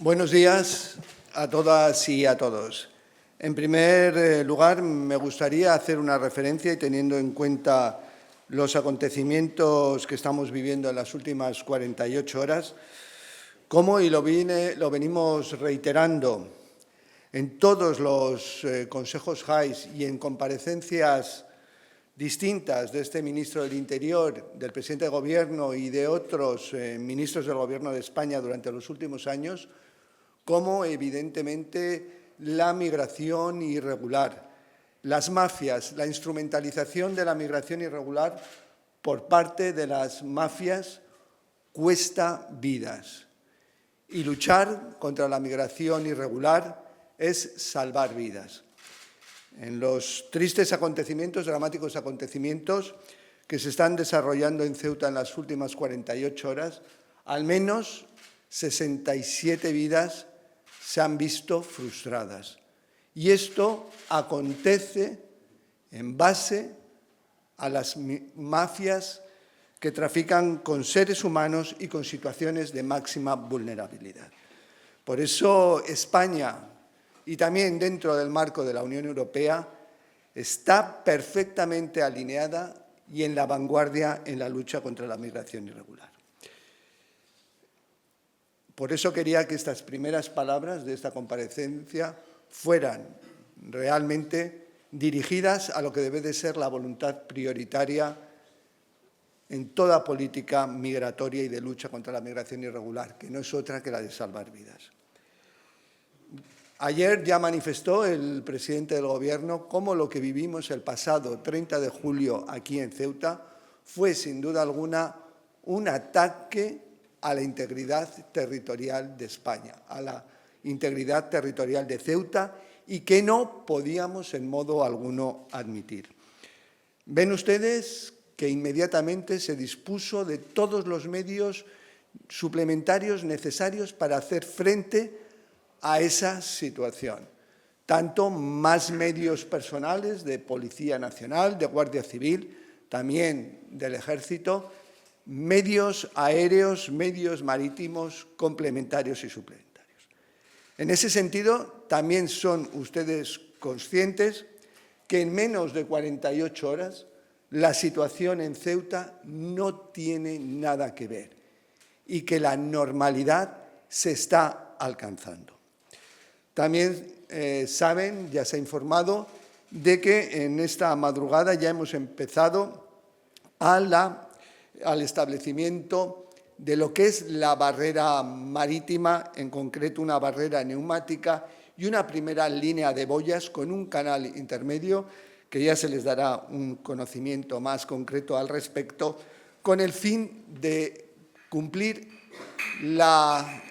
Buenos días a todas y a todos. En primer lugar, me gustaría hacer una referencia y teniendo en cuenta los acontecimientos que estamos viviendo en las últimas 48 horas, como lo venimos reiterando en todos los consejos JAIS y en comparecencias distintas de este ministro del Interior, del presidente de Gobierno y de otros ministros del Gobierno de España durante los últimos años, como evidentemente la migración irregular, las mafias, la instrumentalización de la migración irregular por parte de las mafias cuesta vidas. Y luchar contra la migración irregular es salvar vidas. En los tristes acontecimientos, dramáticos acontecimientos que se están desarrollando en Ceuta en las últimas 48 horas, al menos 67 vidas se han visto frustradas. Y esto acontece en base a las mafias que trafican con seres humanos y con situaciones de máxima vulnerabilidad. Por eso España, y también dentro del marco de la Unión Europea, está perfectamente alineada y en la vanguardia en la lucha contra la migración irregular. Por eso quería que estas primeras palabras de esta comparecencia fueran realmente dirigidas a lo que debe de ser la voluntad prioritaria en toda política migratoria y de lucha contra la migración irregular, que no es otra que la de salvar vidas. Ayer ya manifestó el presidente del Gobierno cómo lo que vivimos el pasado 30 de julio aquí en Ceuta fue, sin duda alguna, un ataque a la integridad territorial de España, a la integridad territorial de Ceuta y que no podíamos en modo alguno admitir. Ven ustedes que inmediatamente se dispuso de todos los medios suplementarios necesarios para hacer frente a esa situación. Tanto más medios personales de Policía Nacional, de Guardia Civil, también del Ejército, medios aéreos, medios marítimos complementarios y suplementarios. En ese sentido, también son ustedes conscientes que en menos de 48 horas la situación en Ceuta no tiene nada que ver y que la normalidad se está alcanzando. También saben, ya se ha informado, de que en esta madrugada ya hemos empezado al establecimiento de lo que es la barrera marítima, en concreto una barrera neumática y una primera línea de boyas con un canal intermedio que ya se les dará un conocimiento más concreto al respecto, con el fin de cumplir la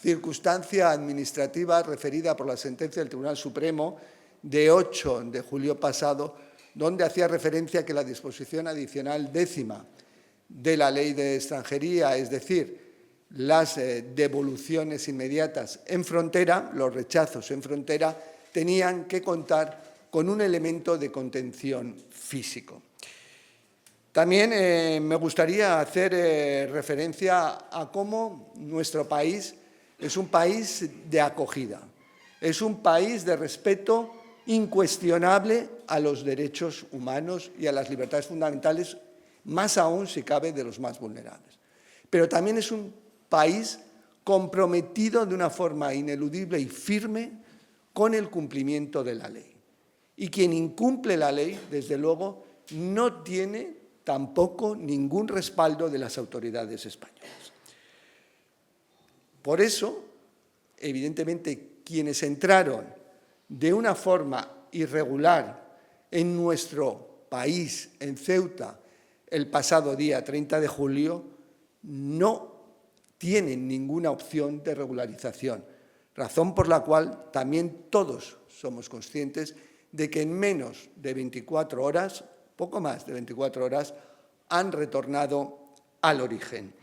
circunstancia administrativa referida por la sentencia del Tribunal Supremo de 8 de julio pasado, donde hacía referencia a que la disposición adicional 10ª de la Ley de Extranjería, es decir, las devoluciones inmediatas en frontera, los rechazos en frontera, tenían que contar con un elemento de contención físico. También me gustaría hacer referencia a cómo nuestro país es un país de acogida, es un país de respeto incuestionable a los derechos humanos y a las libertades fundamentales, más aún si cabe de los más vulnerables. Pero también es un país comprometido de una forma ineludible y firme con el cumplimiento de la ley. Y quien incumple la ley, desde luego, no tiene tampoco ningún respaldo de las autoridades españolas. Por eso, evidentemente, quienes entraron de una forma irregular en nuestro país, en Ceuta, el pasado día 30 de julio, no tienen ninguna opción de regularización, razón por la cual también todos somos conscientes de que en menos de 24 horas, poco más de 24 horas, han retornado al origen.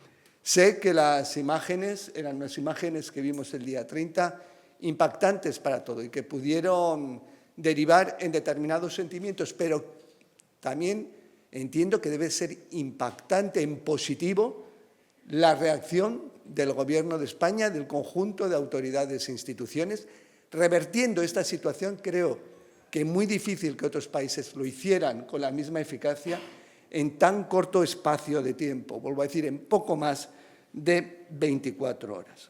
Sé que las imágenes eran unas imágenes que vimos el día 30, impactantes para todo y que pudieron derivar en determinados sentimientos, pero también entiendo que debe ser impactante en positivo la reacción del Gobierno de España, del conjunto de autoridades e instituciones. Revertiendo esta situación, creo que es muy difícil que otros países lo hicieran con la misma eficacia en tan corto espacio de tiempo, vuelvo a decir, en poco más de 24 horas.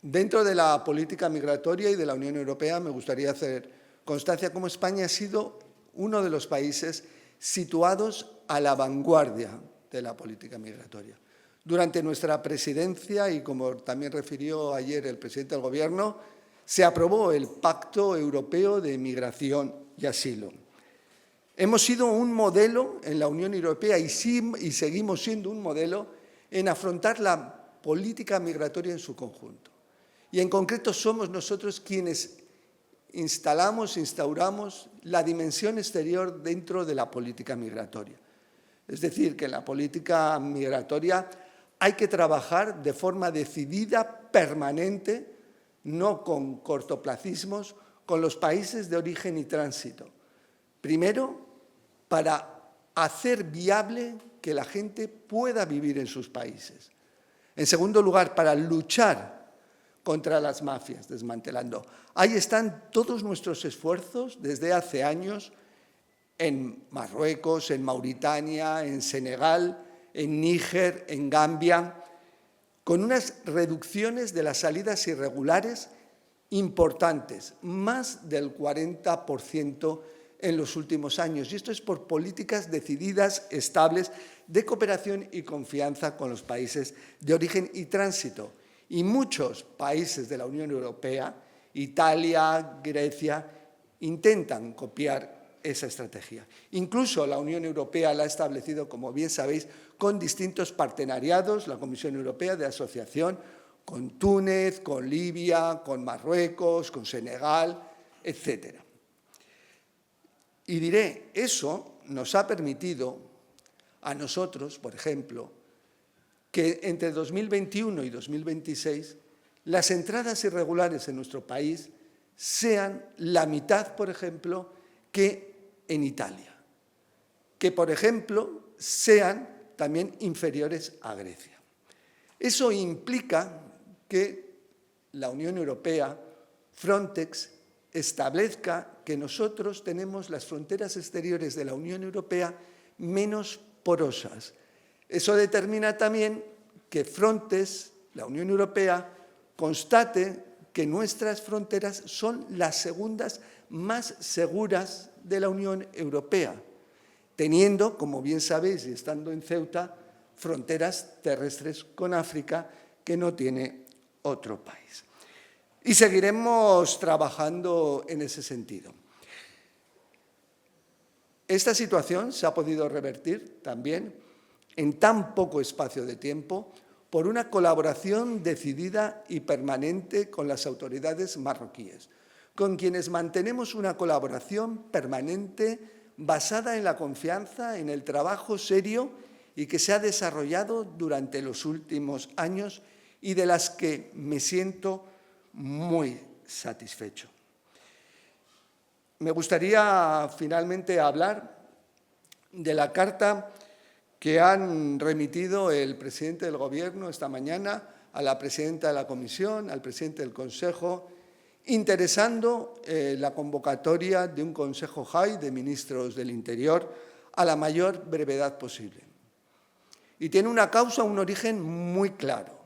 Dentro de la política migratoria y de la Unión Europea me gustaría hacer constancia cómo España ha sido uno de los países situados a la vanguardia de la política migratoria. Durante nuestra presidencia, y como también refirió ayer el presidente del Gobierno, se aprobó el Pacto Europeo de Migración y Asilo. Hemos sido un modelo en la Unión Europea y seguimos siendo un modelo en afrontar la política migratoria en su conjunto. Y en concreto somos nosotros quienes instauramos la dimensión exterior dentro de la política migratoria. Es decir, que en la política migratoria hay que trabajar de forma decidida, permanente, no con cortoplacismos, con los países de origen y tránsito. Primero, para hacer viable que la gente pueda vivir en sus países. En segundo lugar, para luchar contra las mafias, desmantelando. Ahí están todos nuestros esfuerzos desde hace años en Marruecos, en Mauritania, en Senegal, en Níger, en Gambia, con unas reducciones de las salidas irregulares importantes, más del 40% en los últimos años. Y esto es por políticas decididas, estables, de cooperación y confianza con los países de origen y tránsito. Y muchos países de la Unión Europea, Italia, Grecia, intentan copiar esa estrategia. Incluso la Unión Europea la ha establecido, como bien sabéis, con distintos partenariados, la Comisión Europea de Asociación, con Túnez, con Libia, con Marruecos, con Senegal, etc. Y diré, eso nos ha permitido a nosotros, por ejemplo, que entre 2021 y 2026 las entradas irregulares en nuestro país sean la mitad, por ejemplo, que en Italia, que, por ejemplo, sean también inferiores a Grecia. Eso implica que la Unión Europea, Frontex, establezca que nosotros tenemos las fronteras exteriores de la Unión Europea menos porosas. Eso determina también que Frontex, la Unión Europea, constate que nuestras fronteras son las segundas más seguras de la Unión Europea, teniendo, como bien sabéis, y estando en Ceuta, fronteras terrestres con África que no tiene otro país. Y seguiremos trabajando en ese sentido. Esta situación se ha podido revertir también en tan poco espacio de tiempo por una colaboración decidida y permanente con las autoridades marroquíes, con quienes mantenemos una colaboración permanente basada en la confianza, en el trabajo serio y que se ha desarrollado durante los últimos años y de las que me siento muy satisfecho. Me gustaría finalmente hablar de la carta que han remitido el presidente del Gobierno esta mañana a la presidenta de la Comisión, al presidente del Consejo, interesando la convocatoria de un Consejo JAI de Ministros del Interior a la mayor brevedad posible. Y tiene una causa, un origen muy claro.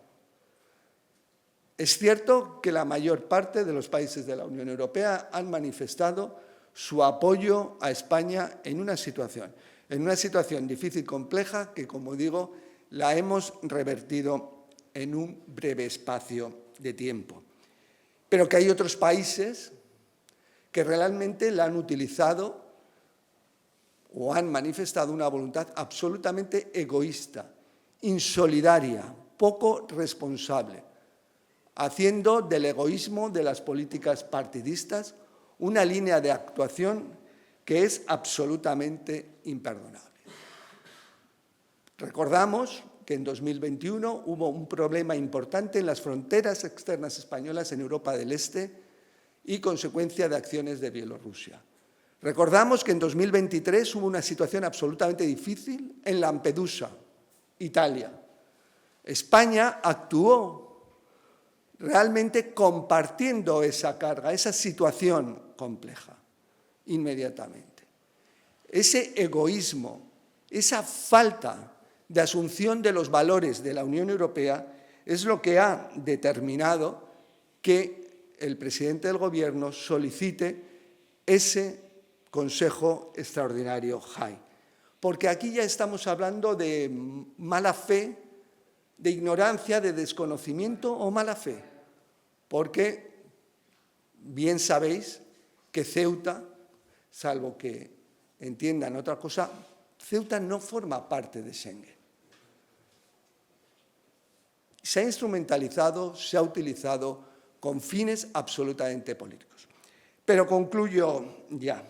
Es cierto que la mayor parte de los países de la Unión Europea han manifestado su apoyo a España en una situación difícil, compleja, que, como digo, la hemos revertido en un breve espacio de tiempo. Pero que hay otros países que realmente la han utilizado o han manifestado una voluntad absolutamente egoísta, insolidaria, poco responsable, haciendo del egoísmo de las políticas partidistas una línea de actuación que es absolutamente imperdonable. Recordamos que en 2021 hubo un problema importante en las fronteras externas españolas en Europa del Este y consecuencia de acciones de Bielorrusia. Recordamos que en 2023 hubo una situación absolutamente difícil en Lampedusa, Italia, España actuó realmente compartiendo esa carga, esa situación compleja, inmediatamente. Ese egoísmo, esa falta de asunción de los valores de la Unión Europea es lo que ha determinado que el presidente del Gobierno solicite ese Consejo Extraordinario JAI. Porque aquí ya estamos hablando de mala fe, de ignorancia, de desconocimiento o mala fe. Porque bien sabéis que Ceuta, salvo que entiendan otra cosa, Ceuta no forma parte de Schengen. Se ha instrumentalizado, se ha utilizado con fines absolutamente políticos. Pero concluyo ya.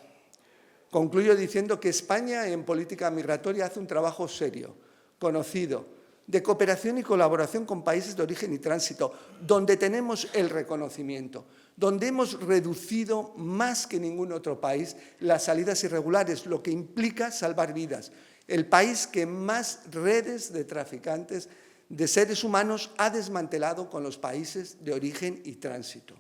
Concluyo diciendo que España en política migratoria hace un trabajo serio, conocido, de cooperación y colaboración con países de origen y tránsito, donde tenemos el reconocimiento, donde hemos reducido más que ningún otro país las salidas irregulares, lo que implica salvar vidas. El país que más redes de traficantes de seres humanos ha desmantelado con los países de origen y tránsito,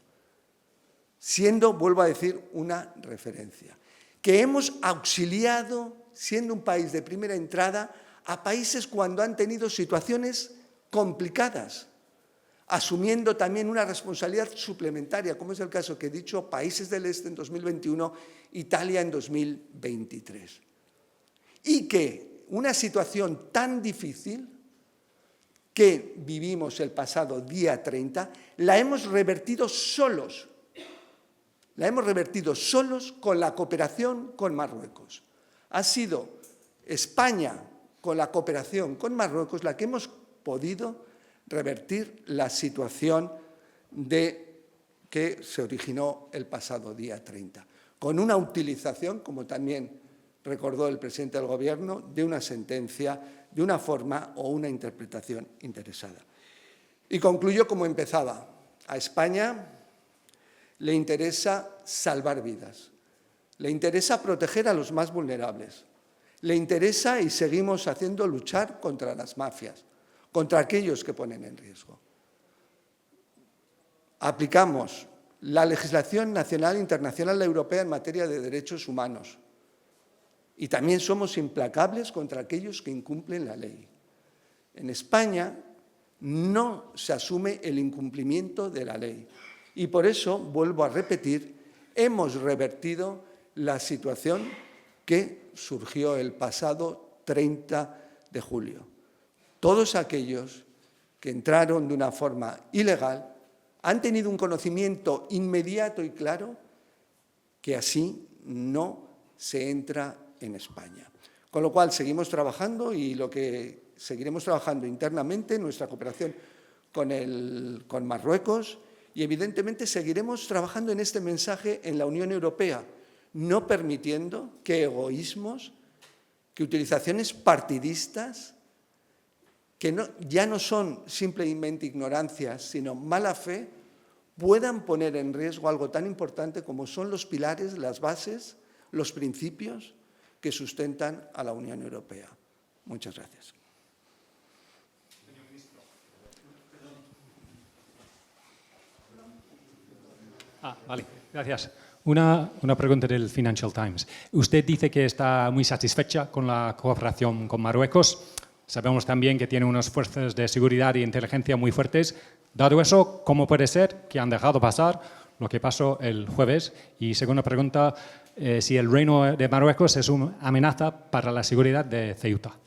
siendo, vuelvo a decir, una referencia. Que hemos auxiliado, siendo un país de primera entrada, a países cuando han tenido situaciones complicadas, asumiendo también una responsabilidad suplementaria, como es el caso que he dicho, países del Este en 2021, Italia en 2023. Y que una situación tan difícil que vivimos el pasado día 30, la hemos revertido solos. La hemos revertido solos con la cooperación con Marruecos. Ha sido España, con la cooperación con Marruecos, la que hemos podido revertir la situación que se originó el pasado día 30, con una utilización, como también recordó el presidente del Gobierno, de una sentencia, de una forma o una interpretación interesada. Y concluyo como empezaba. A España le interesa salvar vidas, le interesa proteger a los más vulnerables, le interesa y seguimos haciendo luchar contra las mafias, contra aquellos que ponen en riesgo. Aplicamos la legislación nacional, internacional e europea en materia de derechos humanos y también somos implacables contra aquellos que incumplen la ley. En España no se asume el incumplimiento de la ley. Y por eso, vuelvo a repetir, hemos revertido la situación que surgió el pasado 30 de julio. Todos aquellos que entraron de una forma ilegal han tenido un conocimiento inmediato y claro que así no se entra en España. Con lo cual, seguimos trabajando y lo que seguiremos trabajando internamente en nuestra cooperación con Marruecos. Y, evidentemente, seguiremos trabajando en este mensaje en la Unión Europea, no permitiendo que egoísmos, que utilizaciones partidistas, que ya no son simplemente ignorancias, sino mala fe, puedan poner en riesgo algo tan importante como son los pilares, las bases, los principios que sustentan a la Unión Europea. Muchas gracias. Vale, gracias. Una pregunta del Financial Times. Usted dice que está muy satisfecha con la cooperación con Marruecos. Sabemos también que tiene unas fuerzas de seguridad e inteligencia muy fuertes. Dado eso, ¿cómo puede ser que han dejado pasar lo que pasó el jueves? Y segunda pregunta, si el Reino de Marruecos es una amenaza para la seguridad de Ceuta.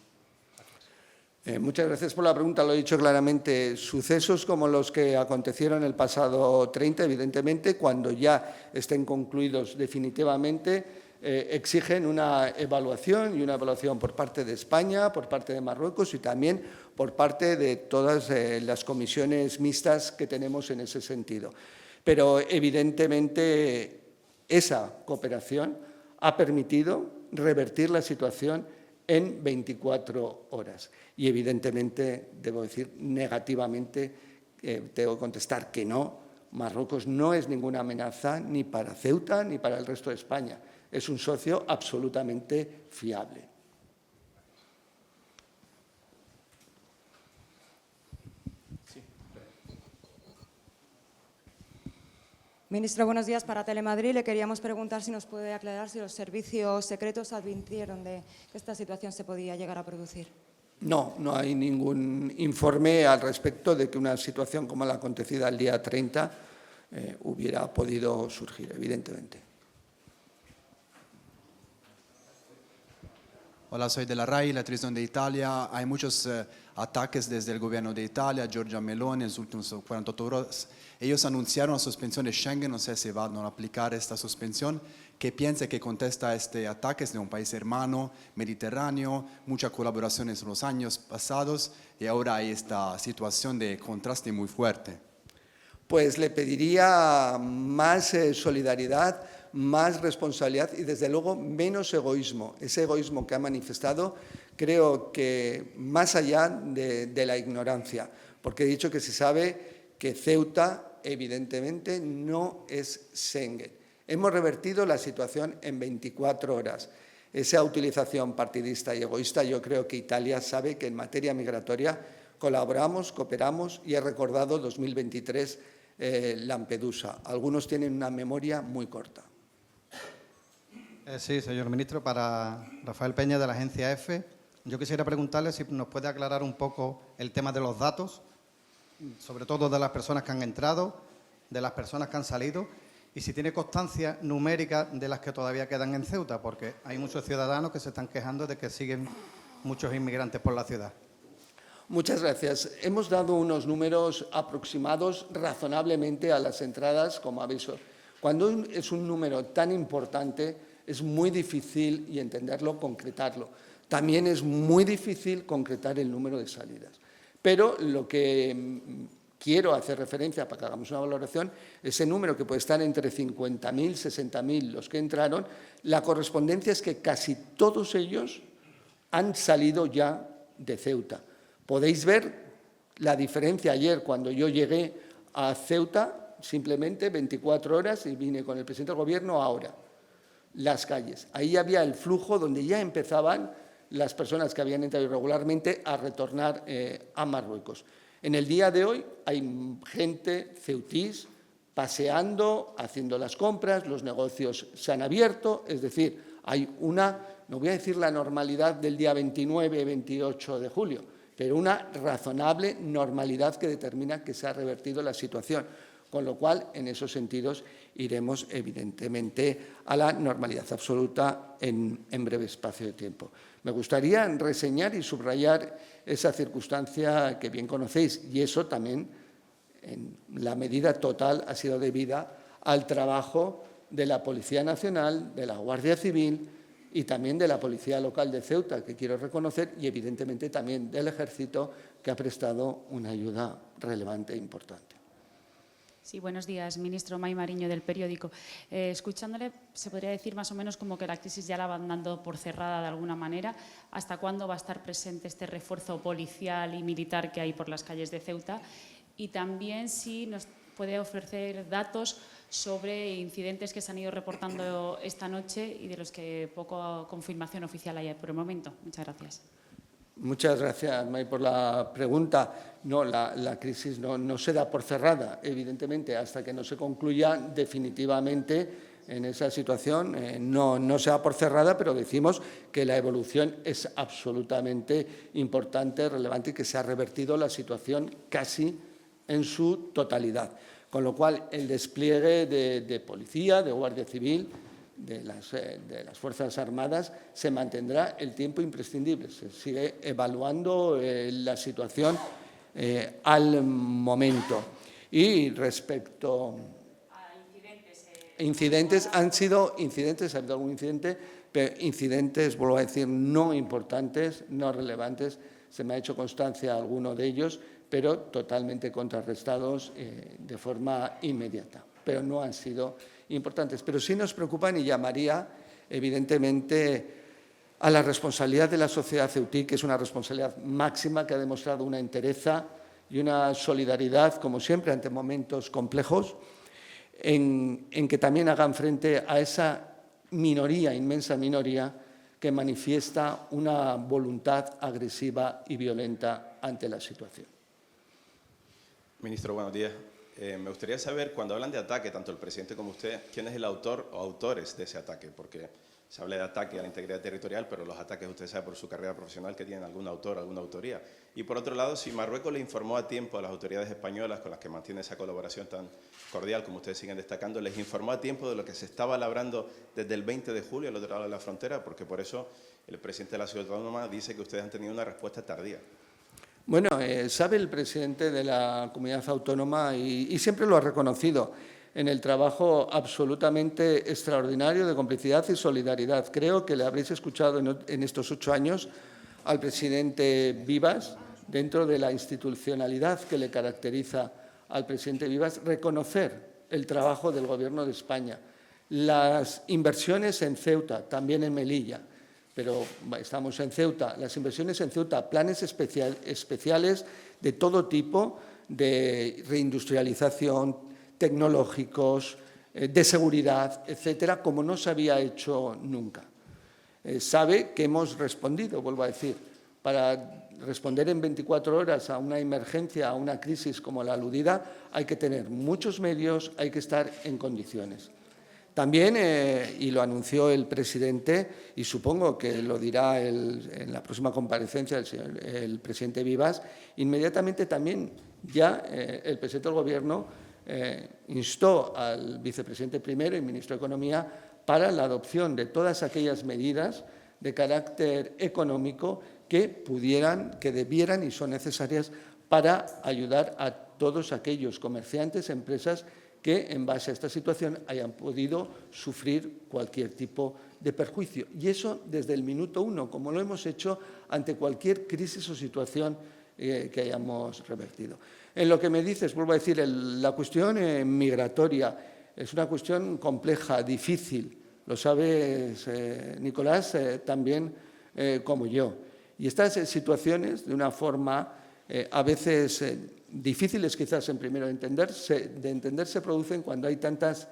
Muchas gracias por la pregunta. Lo he dicho claramente. Sucesos como los que acontecieron el pasado 30, evidentemente, cuando ya estén concluidos definitivamente, exigen una evaluación por parte de España, por parte de Marruecos y también por parte de todas las comisiones mixtas que tenemos en ese sentido. Pero, evidentemente, esa cooperación ha permitido revertir la situación en 24 horas. Y, evidentemente, debo decir negativamente, tengo que contestar que no, Marruecos no es ninguna amenaza ni para Ceuta ni para el resto de España. Es un socio absolutamente fiable. Ministro, buenos días. Para Telemadrid le queríamos preguntar si nos puede aclarar si los servicios secretos advirtieron de que esta situación se podía llegar a producir. No, no hay ningún informe al respecto de que una situación como la acontecida el día 30 hubiera podido surgir, evidentemente. Hola, soy de la RAI, la televisión de Italia. Hay muchos ataques desde el gobierno de Italia, Giorgia Meloni, en los últimos 48 horas. Ellos anunciaron la suspensión de Schengen, no sé si van a aplicar esta suspensión. ¿Qué piensa que contesta a este ataque? Es de un país hermano, mediterráneo, mucha colaboración en los años pasados y ahora hay esta situación de contraste muy fuerte. Pues le pediría más solidaridad, más responsabilidad y, desde luego, menos egoísmo. Ese egoísmo que ha manifestado, creo que más allá de la ignorancia, porque he dicho que se sabe que Ceuta, evidentemente, no es Schengen. Hemos revertido la situación en 24 horas. Esa utilización partidista y egoísta, yo creo que Italia sabe que en materia migratoria colaboramos, cooperamos y he recordado 2023 Lampedusa. Algunos tienen una memoria muy corta. Sí, señor ministro, para Rafael Peña de la agencia EFE. Yo quisiera preguntarle si nos puede aclarar un poco el tema de los datos, sobre todo de las personas que han entrado, de las personas que han salido, y si tiene constancia numérica de las que todavía quedan en Ceuta, porque hay muchos ciudadanos que se están quejando de que siguen muchos inmigrantes por la ciudad. Muchas gracias. Hemos dado unos números aproximados razonablemente a las entradas como aviso. Cuando es un número tan importante, es muy difícil, y entenderlo, concretarlo. También es muy difícil concretar el número de salidas. Pero lo que quiero hacer referencia, para que hagamos una valoración, ese número que puede estar entre 50.000, 60.000 los que entraron, la correspondencia es que casi todos ellos han salido ya de Ceuta. Podéis ver la diferencia ayer cuando yo llegué a Ceuta, simplemente 24 horas, y vine con el presidente del Gobierno ahora. Las calles. Ahí había el flujo donde ya empezaban las personas que habían entrado irregularmente a retornar a Marruecos. En el día de hoy hay gente ceutís paseando, haciendo las compras, los negocios se han abierto, es decir, hay una, no voy a decir la normalidad del día 29, 28 de julio, pero una razonable normalidad que determina que se ha revertido la situación. Con lo cual, en esos sentidos, iremos, evidentemente, a la normalidad absoluta en breve espacio de tiempo. Me gustaría reseñar y subrayar esa circunstancia que bien conocéis, y eso también, en la medida total, ha sido debida al trabajo de la Policía Nacional, de la Guardia Civil y también de la Policía Local de Ceuta, que quiero reconocer, y evidentemente también del Ejército, que ha prestado una ayuda relevante e importante. Sí, buenos días, ministro. May Mariño, del periódico. Escuchándole, se podría decir más o menos como que la crisis ya la van dando por cerrada de alguna manera. ¿Hasta cuándo va a estar presente este refuerzo policial y militar que hay por las calles de Ceuta? Y también si nos puede ofrecer datos sobre incidentes que se han ido reportando esta noche y de los que poca confirmación oficial hay por el momento. Muchas gracias. Muchas gracias, May, por la pregunta. No, la crisis no se da por cerrada, evidentemente, hasta que no se concluya definitivamente en esa situación. No se da por cerrada, pero decimos que la evolución es absolutamente importante, relevante y que se ha revertido la situación casi en su totalidad. Con lo cual, el despliegue de policía, de Guardia Civil, de las Fuerzas Armadas se mantendrá el tiempo imprescindible. Se sigue evaluando la situación al momento. Y respecto a incidentes, ha habido algún incidente, pero incidentes, vuelvo a decir, no importantes, no relevantes. Se me ha hecho constancia alguno de ellos, pero totalmente contrarrestados de forma inmediata. Pero no han sido importantes. Pero sí nos preocupan y llamaría, evidentemente, a la responsabilidad de la sociedad ceutí, que es una responsabilidad máxima, que ha demostrado una entereza y una solidaridad, como siempre, ante momentos complejos, en que también hagan frente a esa minoría, inmensa minoría, que manifiesta una voluntad agresiva y violenta ante la situación. Ministro, buenos días. Me gustaría saber, cuando hablan de ataque, tanto el presidente como usted, ¿quién es el autor o autores de ese ataque? Porque se habla de ataque a la integridad territorial, pero los ataques, usted sabe por su carrera profesional que tienen algún autor, alguna autoría. Y por otro lado, si Marruecos le informó a tiempo a las autoridades españolas con las que mantiene esa colaboración tan cordial, como ustedes siguen destacando, les informó a tiempo de lo que se estaba labrando desde el 20 de julio al otro lado de la frontera, porque por eso el presidente de la Ciudad Autónoma dice que ustedes han tenido una respuesta tardía. Bueno, sabe el presidente de la comunidad autónoma y siempre lo ha reconocido en el trabajo absolutamente extraordinario de complicidad y solidaridad. Creo que le habréis escuchado en estos 8 años al presidente Vivas, dentro de la institucionalidad que le caracteriza al presidente Vivas, reconocer el trabajo del Gobierno de España, las inversiones en Ceuta, también en Melilla, pero estamos en Ceuta, las inversiones en Ceuta, planes especiales de todo tipo de reindustrialización, tecnológicos, de seguridad, etcétera, como no se había hecho nunca. Sabe que hemos respondido, vuelvo a decir, para responder en 24 horas a una emergencia, a una crisis como la aludida, hay que tener muchos medios, hay que estar en condiciones. También, y lo anunció el presidente, y supongo que lo dirá en la próxima comparecencia el presidente Vivas, inmediatamente también ya el presidente del Gobierno instó al vicepresidente primero y ministro de Economía para la adopción de todas aquellas medidas de carácter económico que pudieran, que debieran y son necesarias para ayudar a todos aquellos comerciantes, empresas que en base a esta situación hayan podido sufrir cualquier tipo de perjuicio. Y eso desde el minuto 1, como lo hemos hecho ante cualquier crisis o situación que hayamos revertido. En lo que me dices, vuelvo a decir, la cuestión migratoria es una cuestión compleja, difícil. Lo sabes, Nicolás, también como yo. Y estas situaciones, de una forma a veces difíciles quizás en primero de entender, se producen cuando hay tantas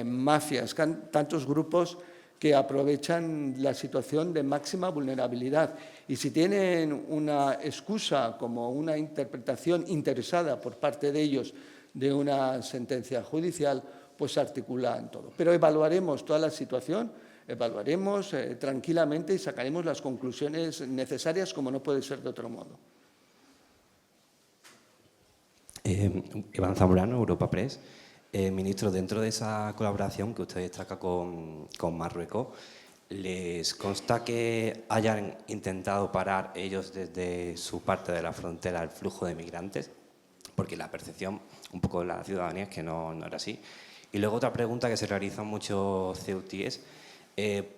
mafias, tantos grupos que aprovechan la situación de máxima vulnerabilidad. Y si tienen una excusa como una interpretación interesada por parte de ellos de una sentencia judicial, pues se articulan todo. Pero evaluaremos toda la situación, evaluaremos tranquilamente y sacaremos las conclusiones necesarias, como no puede ser de otro modo. Iván Zamorano, Europa Press. Ministro, dentro de esa colaboración que usted destaca con Marruecos, ¿les consta que hayan intentado parar ellos desde su parte de la frontera el flujo de migrantes? Porque la percepción un poco de la ciudadanía es que no era así. Y luego otra pregunta que se realizan muchos ceutíes,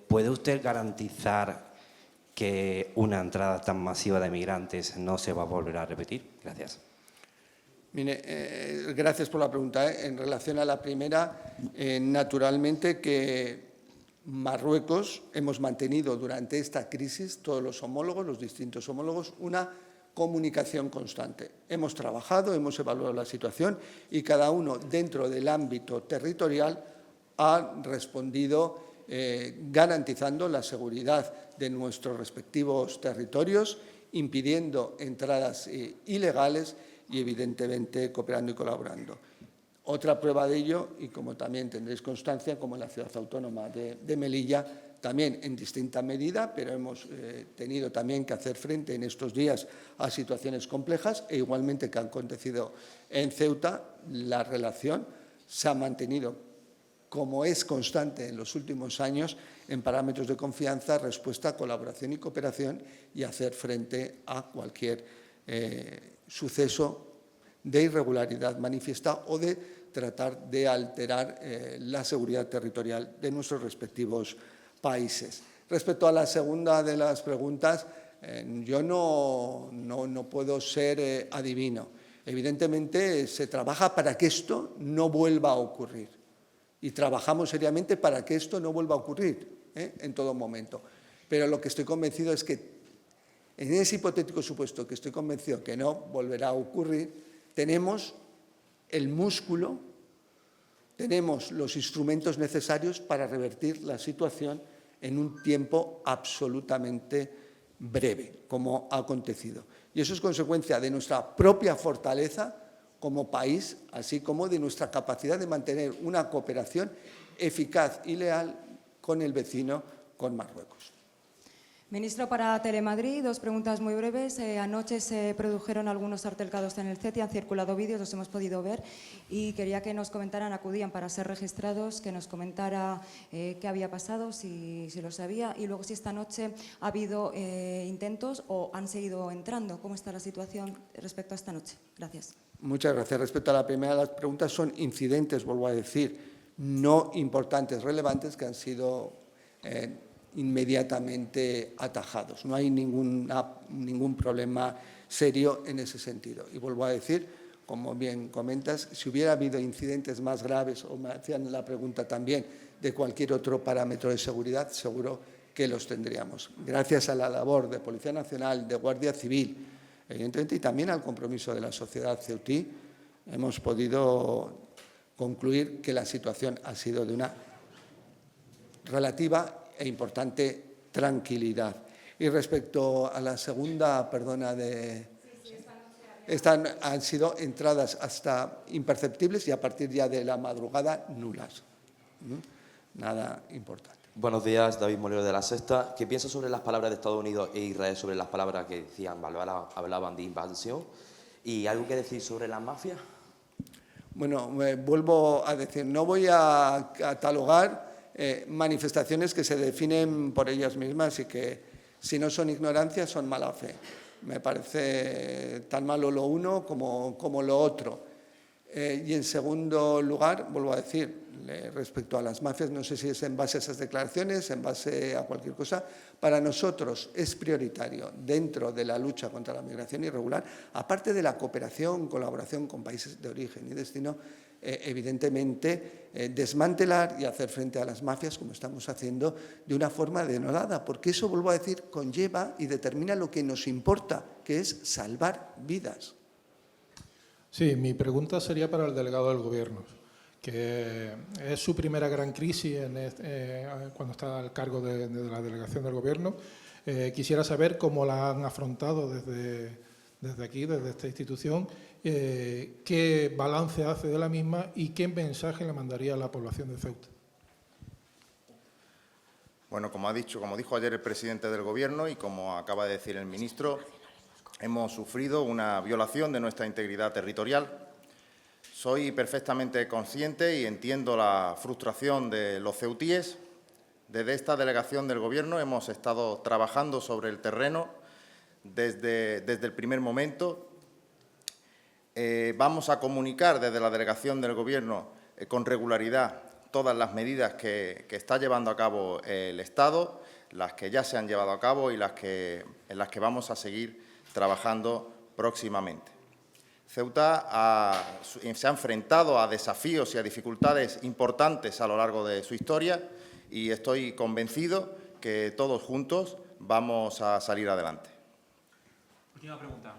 ¿puede usted garantizar que una entrada tan masiva de migrantes no se va a volver a repetir? Gracias. Mire, gracias por la pregunta. En relación a la primera, naturalmente que Marruecos hemos mantenido durante esta crisis, todos los homólogos, los distintos homólogos, una comunicación constante. Hemos trabajado, hemos evaluado la situación y cada uno dentro del ámbito territorial ha respondido garantizando la seguridad de nuestros respectivos territorios, impidiendo entradas ilegales y, evidentemente, cooperando y colaborando. Otra prueba de ello, y como también tendréis constancia, como en la Ciudad Autónoma de Melilla, también en distinta medida, pero hemos tenido también que hacer frente en estos días a situaciones complejas e igualmente que han acontecido en Ceuta, la relación se ha mantenido, como es constante en los últimos años, en parámetros de confianza, respuesta, colaboración y cooperación y hacer frente a cualquier suceso de irregularidad manifiesta o de tratar de alterar la seguridad territorial de nuestros respectivos países. Respecto a la segunda de las preguntas, yo no puedo ser adivino. Evidentemente, se trabaja para que esto no vuelva a ocurrir y trabajamos seriamente para que esto no vuelva a ocurrir en todo momento. Pero lo que estoy convencido es que en ese hipotético supuesto que estoy convencido que no volverá a ocurrir, tenemos el músculo, tenemos los instrumentos necesarios para revertir la situación en un tiempo absolutamente breve, como ha acontecido. Y eso es consecuencia de nuestra propia fortaleza como país, así como de nuestra capacidad de mantener una cooperación eficaz y leal con el vecino, con Marruecos. Ministro, para Telemadrid, dos preguntas muy breves. Anoche se produjeron algunos altercados en el CETI, han circulado vídeos, los hemos podido ver, y quería que nos comentaran, acudían para ser registrados, que nos comentara qué había pasado, si lo sabía, y luego si esta noche ha habido intentos o han seguido entrando. ¿Cómo está la situación respecto a esta noche? Gracias. Muchas gracias. Respecto a la primera de las preguntas, son incidentes, vuelvo a decir, no importantes, relevantes, que han sido inmediatamente atajados. No hay ningún problema serio en ese sentido. Y vuelvo a decir, como bien comentas, si hubiera habido incidentes más graves, o me hacían la pregunta también de cualquier otro parámetro de seguridad, seguro que los tendríamos. Gracias a la labor de Policía Nacional, de Guardia Civil, evidentemente, y también al compromiso de la sociedad ceutí, hemos podido concluir que la situación ha sido de una relativa e importante tranquilidad. Y respecto a la segunda, perdona, han sido entradas hasta imperceptibles y a partir ya de la madrugada nulas. Nada importante. Buenos días, David Molero de La Sexta. ¿Qué piensa sobre las palabras de Estados Unidos e Israel sobre las palabras que decían, hablaban de invasión? ¿Y algo que decir sobre las mafias? Bueno, vuelvo a decir, no voy a catalogar manifestaciones que se definen por ellas mismas y que, si no son ignorancia, son mala fe. Me parece tan malo lo uno como lo otro. Y en segundo lugar, vuelvo a decir, respecto a las mafias, no sé si es en base a esas declaraciones, en base a cualquier cosa, para nosotros es prioritario, dentro de la lucha contra la migración irregular, aparte de la cooperación, colaboración con países de origen y destino, evidentemente desmantelar y hacer frente a las mafias, como estamos haciendo, de una forma denodada, porque eso, vuelvo a decir, conlleva y determina lo que nos importa, que es salvar vidas. Sí, mi pregunta sería para el delegado del Gobierno, que es su primera gran crisis cuando está al cargo de la delegación del Gobierno. Quisiera saber cómo la han afrontado desde aquí, desde esta institución, qué balance hace de la misma y qué mensaje le mandaría a la población de Ceuta. Bueno, como dijo ayer el presidente del Gobierno y como acaba de decir el ministro, hemos sufrido una violación de nuestra integridad territorial. Soy perfectamente consciente y entiendo la frustración de los ceutíes. Desde esta delegación del Gobierno hemos estado trabajando sobre el terreno desde el primer momento. Vamos a comunicar desde la delegación del Gobierno con regularidad todas las medidas que está llevando a cabo el Estado, las que ya se han llevado a cabo y en las que vamos a seguir trabajando próximamente. Ceuta se ha enfrentado a desafíos y a dificultades importantes a lo largo de su historia y estoy convencido que todos juntos vamos a salir adelante. Última pregunta.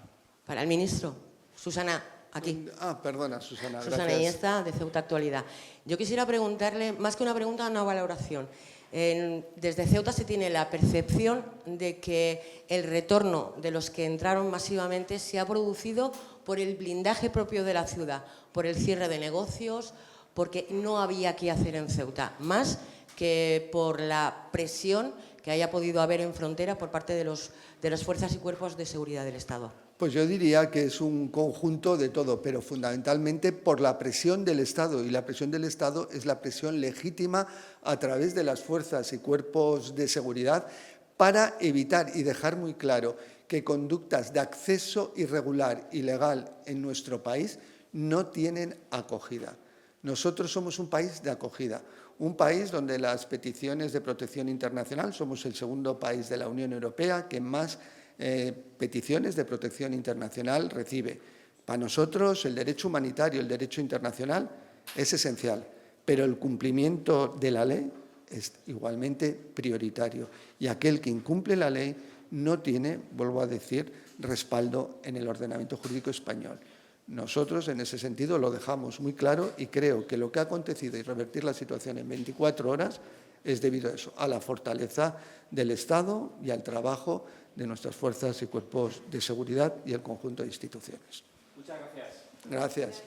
Para el ministro. Susana, aquí. Perdona, Susana. Susana Iniesta, de Ceuta Actualidad. Yo quisiera preguntarle, más que una pregunta, una valoración. Desde Ceuta se tiene la percepción de que el retorno de los que entraron masivamente se ha producido por el blindaje propio de la ciudad, por el cierre de negocios, porque no había qué hacer en Ceuta, más que por la presión que haya podido haber en frontera por parte de las fuerzas y cuerpos de seguridad del Estado. Pues yo diría que es un conjunto de todo, pero fundamentalmente por la presión del Estado, y la presión del Estado es la presión legítima a través de las fuerzas y cuerpos de seguridad para evitar y dejar muy claro que conductas de acceso irregular, ilegal en nuestro país no tienen acogida. Nosotros somos un país de acogida, un país donde las peticiones de protección internacional, somos el segundo país de la Unión Europea que más peticiones de protección internacional recibe. Para nosotros el derecho humanitario, el derecho internacional es esencial, pero el cumplimiento de la ley es igualmente prioritario y aquel que incumple la ley no tiene, vuelvo a decir, respaldo en el ordenamiento jurídico español. Nosotros en ese sentido lo dejamos muy claro y creo que lo que ha acontecido y revertir la situación en 24 horas es debido a eso, a la fortaleza del Estado y al trabajo de nuestras fuerzas y cuerpos de seguridad y el conjunto de instituciones. Muchas gracias. Gracias.